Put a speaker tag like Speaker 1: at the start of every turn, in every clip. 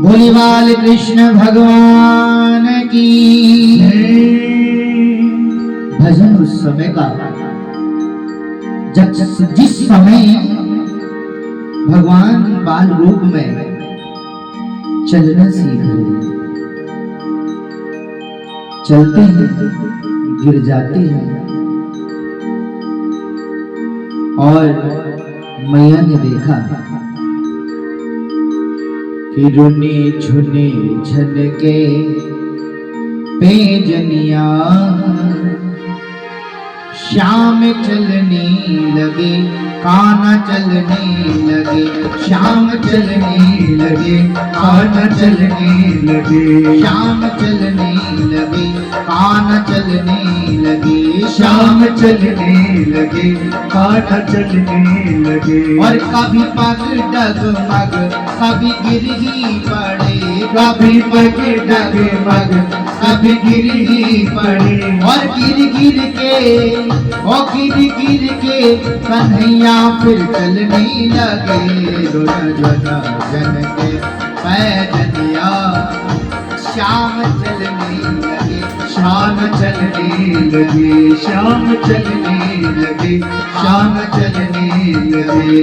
Speaker 1: भोलेबाल कृष्ण भगवान की। भजन उस समय का जिस समय भगवान बाल रूप में चलना सीख रहे, चलते हैं गिर जाते हैं और मैया ने देखा कि रुने झुने झनके पैजनिया श्याम चलने लगे, कान्हा चलने लगे, श्याम चलने लगे, कान्हा चलने लगे, श्याम चलने लगे, कान्हा चलने लगे, श्याम चलने लगे, कान्हा चलने लगे। और कभी पग डगमग कभी गिर ही पड़े, कभी पग डगमग कभी गिर ही पड़े, और गिर गिर के कन्हैया फिर चलने लगे। रुन झुन झनके पैजनिया श्याम चलने लगे, श्याम चलने लगे, श्याम चलने लगे, श्याम चलने लगे।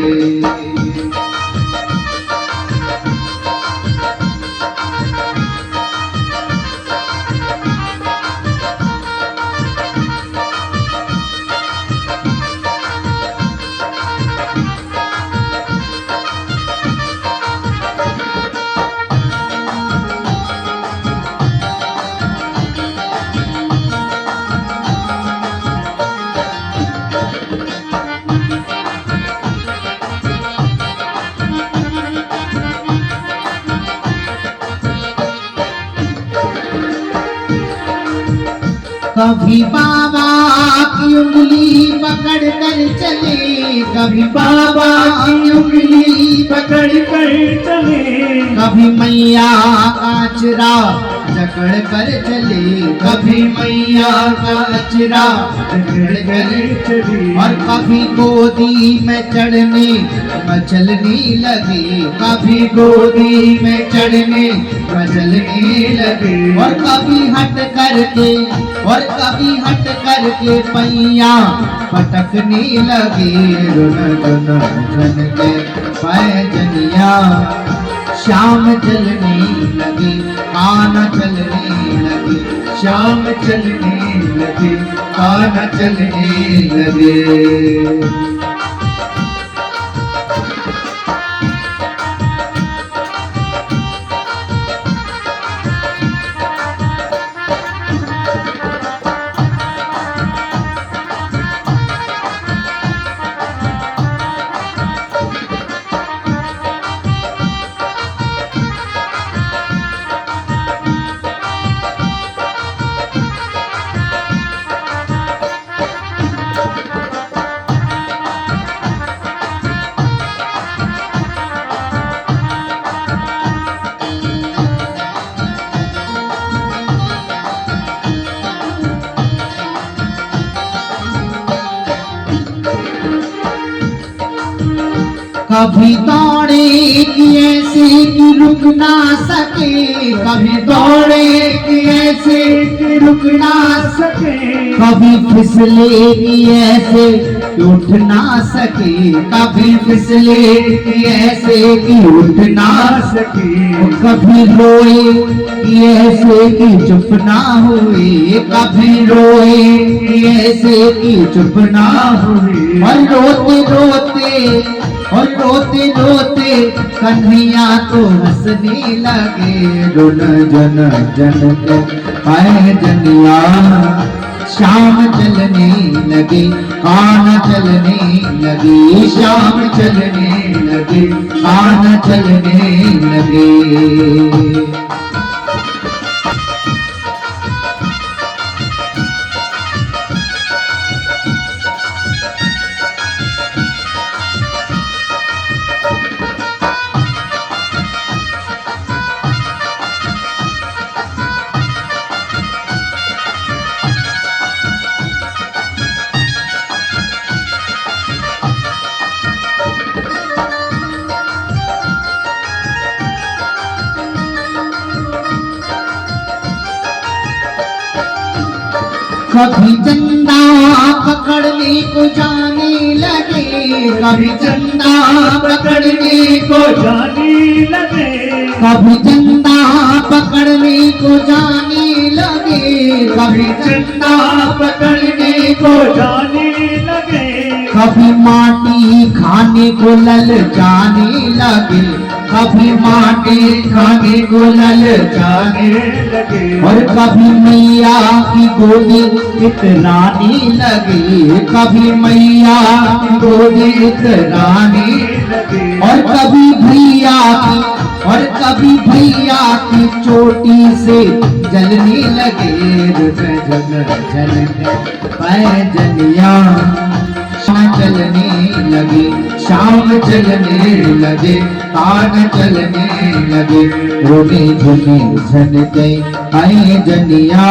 Speaker 1: कभी बाबा की उंगली पकड़ कर चले, कभी बाबा की उंगली पकड़ कर चले, कभी मैया का अचरा जकड़ कर चले, कभी मैया का अचरा जकड़ कर चले, और कभी गोदी में चढ़ने मचलने लगे, कभी गोदी में चढ़ने मचलने लगे, और कभी हट करके पैया पटकने लगे। रुन झुन झनके पैजनिया श्याम चलने लगे, कान्हा चलने लगे, श्याम चलने लगे, कान्हा चलने लगे। कभी दौड़े कि ऐसे कि रुक ना सके, कभी दौड़े कि ऐसे कि रुक ना सके, कभी फिसले कि ऐसे कि उठ ना सके, कभी फिसले कि ऐसे कि उठ ना सके, कभी रोए कि ऐसे कि चुप ना हुए, कभी रोए कि ऐसे कि चुप ना हुए, और रोते रोते कन्हैया तो हंसने लगे। रुन झुन झनके पैजनिया श्याम चलने लगे, कान्हा चलने लगे, श्याम चलने लगे, कान्हा चलने लगे। कभी चंदा पकड़ने को जाने लगे, कभी चंदा पकड़ने को
Speaker 2: जाने लगे,
Speaker 1: कभी चंदा पकड़ने को जाने लगे, कभी चंदा पकड़ने को
Speaker 2: जाने लगे,
Speaker 1: कभी माटी खाने को लल जाने लगे, कभी माटी खाने को लल जाने
Speaker 2: लगे,
Speaker 1: और कभी मैया की गोदी इतराने लगे, कभी मैया की गोदी इतराने
Speaker 2: लगे,
Speaker 1: और कभी भैया की और कभी भैया की चोटी से जलने लगे, जलने पैजनिया चलने लगे, शाम चलने लगे, कान चलने लगे, रोने झुने झनके पैजनिया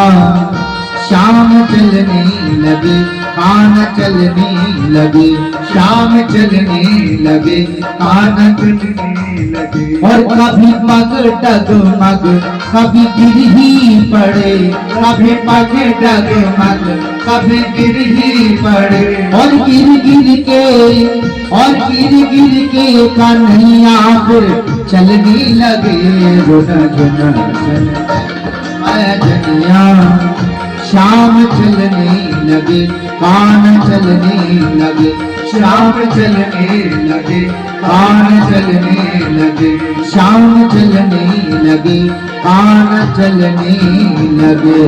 Speaker 1: शाम चलने लगे, कान चलने लगे, शाम चलने लगे, कान चलने लगे, और कभी पग डगमग कभी गिर ही पड़े, कभी पग डगमग कभी गिर ही पड़े, और गिर के कन्हैया फिर चलने लगे, रुना झुना पैजनिया शाम चलने लगे, कान चलने लगे, शाम चलने लगे, कान चलने लगे, शाम चलने लगे, कान चलने लगे।